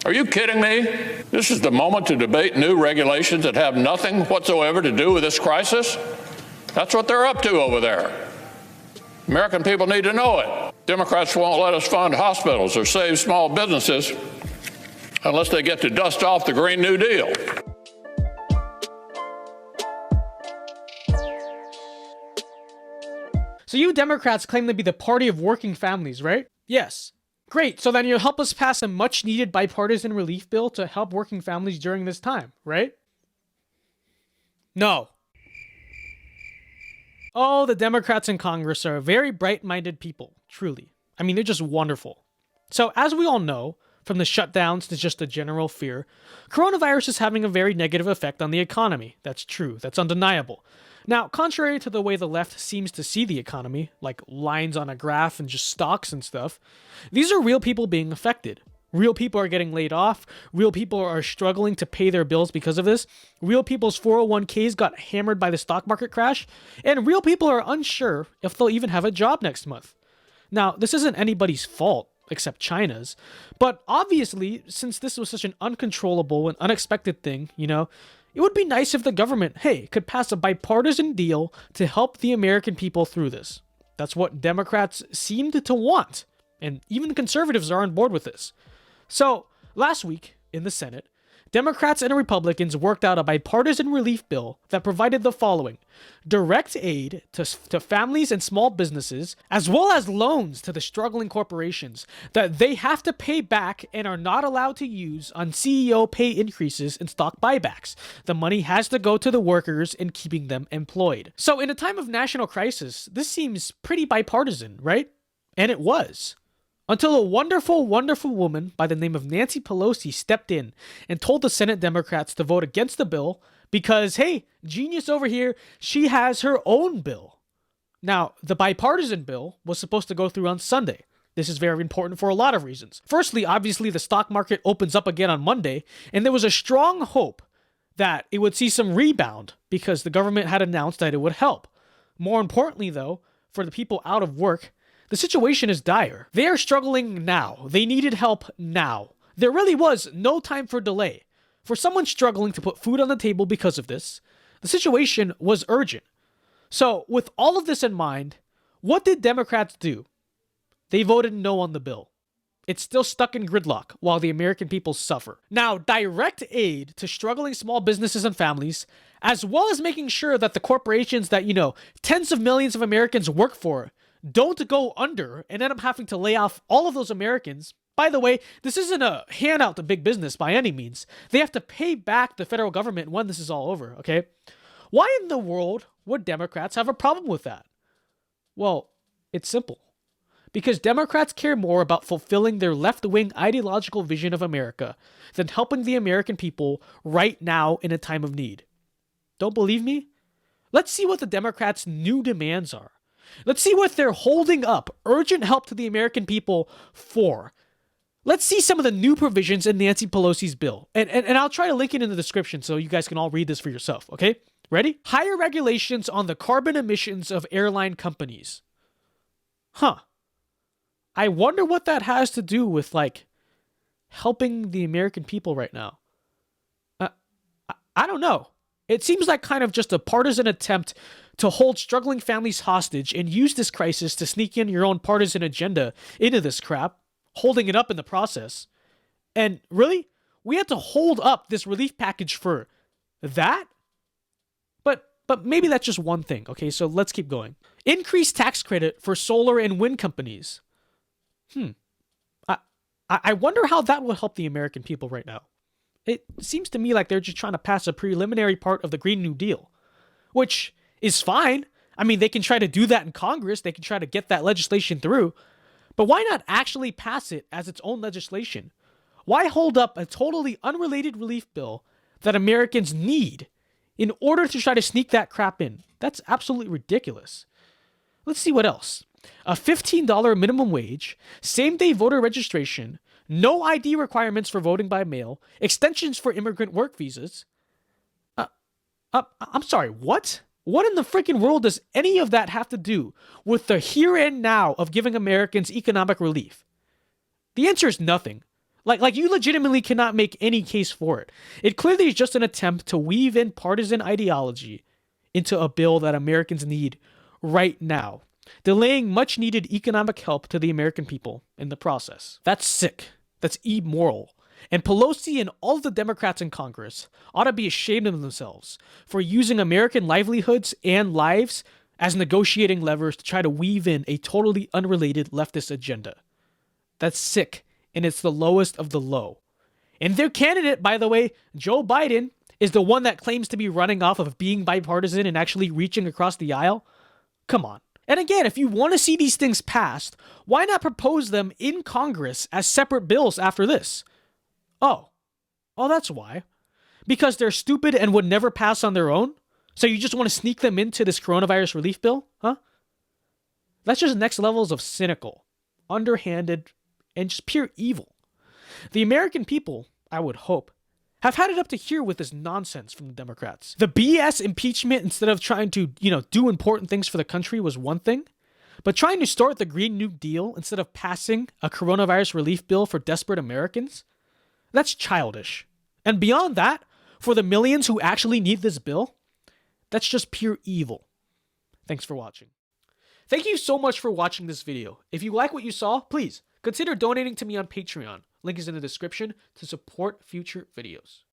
Are you kidding me? This is the moment to debate new regulations that have nothing whatsoever to do with this crisis? That's what they're up to over there. American people need to know it. Democrats won't let us fund hospitals or save small businesses unless they get to dust off the Green New Deal. So you Democrats claim to be the party of working families, right? Yes. Great, so then you'll help us pass a much-needed bipartisan relief bill to help working families during this time, right? No. Oh, the Democrats in Congress are very bright-minded people, truly. I mean, they're just wonderful. So, as we all know, from the shutdowns to just the general fear, coronavirus is having a very negative effect on the economy. That's true, that's undeniable. Now, contrary to the way the left seems to see the economy, like lines on a graph and just stocks and stuff, these are real people being affected. Real people are getting laid off. Real people are struggling to pay their bills because of this. Real people's 401ks got hammered by the stock market crash. And real people are unsure if they'll even have a job next month. Now, this isn't anybody's fault, except China's. But obviously, since this was such an uncontrollable and unexpected thing, it would be nice if the government, could pass a bipartisan deal to help the American people through this. That's what Democrats seemed to want, and even conservatives are on board with this. So, last week, in the Senate, Democrats and Republicans worked out a bipartisan relief bill that provided the following: direct aid to families and small businesses, as well as loans to the struggling corporations that they have to pay back and are not allowed to use on CEO pay increases and stock buybacks. The money has to go to the workers and keeping them employed. So in a time of national crisis, this seems pretty bipartisan, right? And it was. Until a wonderful, wonderful woman by the name of Nancy Pelosi stepped in and told the Senate Democrats to vote against the bill because, genius over here, she has her own bill. Now, the bipartisan bill was supposed to go through on Sunday. This is very important for a lot of reasons. Firstly, obviously, the stock market opens up again on Monday, and there was a strong hope that it would see some rebound because the government had announced that it would help. More importantly, though, for the people out of work, the situation is dire. They are struggling now. They needed help now. There really was no time for delay. For someone struggling to put food on the table because of this, the situation was urgent. So, with all of this in mind, what did Democrats do? They voted no on the bill. It's still stuck in gridlock while the American people suffer. Now, direct aid to struggling small businesses and families, as well as making sure that the corporations that, tens of millions of Americans work for don't go under and end up having to lay off all of those Americans. By the way, this isn't a handout to big business by any means. They have to pay back the federal government when this is all over, okay? Why in the world would Democrats have a problem with that? Well, it's simple. Because Democrats care more about fulfilling their left-wing ideological vision of America than helping the American people right now in a time of need. Don't believe me? Let's see what the Democrats' new demands are. Let's see what they're holding up urgent help to the American people for. Let's see some of the new provisions in Nancy Pelosi's bill. And I'll try to link it in the description so you guys can all read this for yourself, okay? Ready? Higher regulations on the carbon emissions of airline companies. I wonder what that has to do with, helping the American people right now. I don't know. It seems like kind of just a partisan attempt to hold struggling families hostage and use this crisis to sneak in your own partisan agenda into this crap, holding it up in the process. And really, we had to hold up this relief package for that? But maybe that's just one thing, okay? So let's keep going. Increased tax credit for solar and wind companies. I wonder how that will help the American people right now. It seems to me like they're just trying to pass a preliminary part of the Green New Deal, which is fine. I mean, they can try to do that in Congress. They can try to get that legislation through. But why not actually pass it as its own legislation? Why hold up a totally unrelated relief bill that Americans need in order to try to sneak that crap in? That's absolutely ridiculous. Let's see what else. A $15 minimum wage, same-day voter registration, no ID requirements for voting by mail, extensions for immigrant work visas. I'm sorry, what? What in the freaking world does any of that have to do with the here and now of giving Americans economic relief? The answer is nothing. Like you legitimately cannot make any case for it. It clearly is just an attempt to weave in partisan ideology into a bill that Americans need right now, delaying much needed economic help to the American people in the process. That's sick. That's immoral. And Pelosi and all of the Democrats in Congress ought to be ashamed of themselves for using American livelihoods and lives as negotiating levers to try to weave in a totally unrelated leftist agenda. That's sick, and it's the lowest of the low. And their candidate, by the way, Joe Biden, is the one that claims to be running off of being bipartisan and actually reaching across the aisle. Come on. And again, if you want to see these things passed, why not propose them in Congress as separate bills after this? Oh, that's why. Because they're stupid and would never pass on their own? So you just want to sneak them into this coronavirus relief bill? Huh? That's just next levels of cynical, underhanded, and just pure evil. The American people, I would hope, have had it up to here with this nonsense from the Democrats. The BS impeachment, instead of trying to, do important things for the country, was one thing. But trying to start the Green New Deal instead of passing a coronavirus relief bill for desperate Americans, that's childish. And beyond that, for the millions who actually need this bill, that's just pure evil. Thanks for watching. Thank you so much for watching this video. If you like what you saw, please consider donating to me on Patreon. Link is in the description to support future videos.